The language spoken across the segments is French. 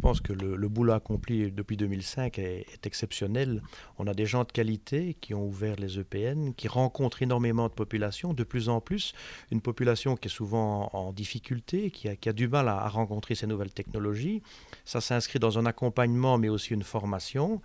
pense que le boulot accompli depuis 2005 est exceptionnel. On a des gens de qualité qui ont ouvert les EPN, qui rencontrent énormément de populations, de plus en plus, une population qui est souvent en difficulté, qui a du mal à rencontrer ces nouvelles technologies. Ça s'inscrit dans un accompagnement, mais aussi une formation,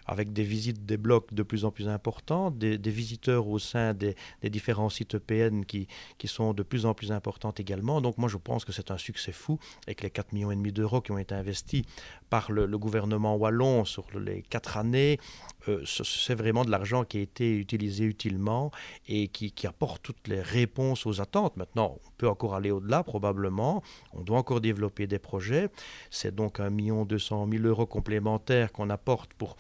avec des visites des blocs de plus en plus importants, des visiteurs au sein des différents sites EPN qui sont de plus en plus importants également. Donc moi je pense que c'est un succès fou et que les 4,5 millions d'euros qui ont été investis par le gouvernement wallon sur les 4 années, c'est vraiment de l'argent qui a été utilisé utilement et qui apporte toutes les réponses aux attentes. Maintenant, on peut encore aller au-delà probablement, on doit encore développer des projets. C'est donc 1,2 million complémentaires qu'on apporte pour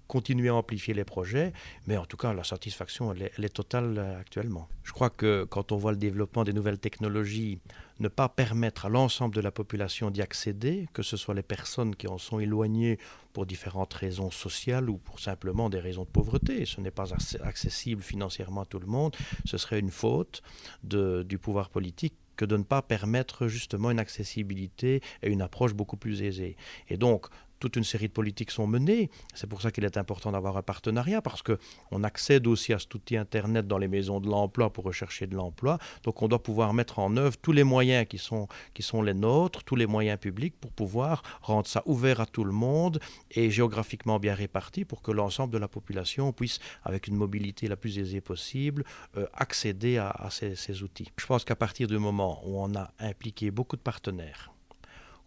continuer à amplifier les projets, mais en tout cas, la satisfaction, elle est totale actuellement. Je crois que quand on voit le développement des nouvelles technologies, ne pas permettre à l'ensemble de la population d'y accéder, que ce soit les personnes qui en sont éloignées pour différentes raisons sociales ou pour simplement des raisons de pauvreté, ce n'est pas accessible financièrement à tout le monde, ce serait une faute du pouvoir politique que de ne pas permettre justement une accessibilité et une approche beaucoup plus aisée. Et donc, toute une série de politiques sont menées. C'est pour ça qu'il est important d'avoir un partenariat, parce qu'on accède aussi à cet outil Internet dans les maisons de l'emploi pour rechercher de l'emploi. Donc on doit pouvoir mettre en œuvre tous les moyens qui sont les nôtres, tous les moyens publics pour pouvoir rendre ça ouvert à tout le monde et géographiquement bien réparti pour que l'ensemble de la population puisse, avec une mobilité la plus aisée possible, accéder à ces outils. Je pense qu'à partir du moment où on a impliqué beaucoup de partenaires,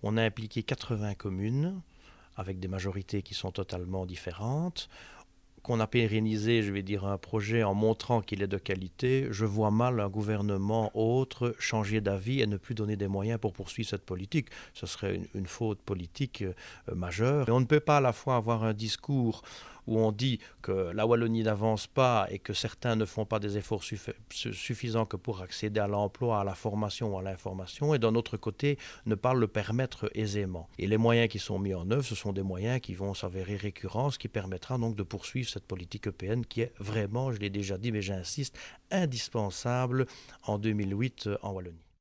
on a impliqué 80 communes, avec des majorités qui sont totalement différentes, qu'on a pérennisé, je vais dire, un projet en montrant qu'il est de qualité, je vois mal un gouvernement autre changer d'avis et ne plus donner des moyens pour poursuivre cette politique. Ce serait une faute politique majeure. Et on ne peut pas à la fois avoir un discours où on dit que la Wallonie n'avance pas et que certains ne font pas des efforts suffisants que pour accéder à l'emploi, à la formation ou à l'information, et d'un autre côté, ne pas le permettre aisément. Et les moyens qui sont mis en œuvre, ce sont des moyens qui vont s'avérer récurrents, ce qui permettra donc de poursuivre cette politique européenne qui est vraiment, je l'ai déjà dit, mais j'insiste, indispensable en 2008 en Wallonie.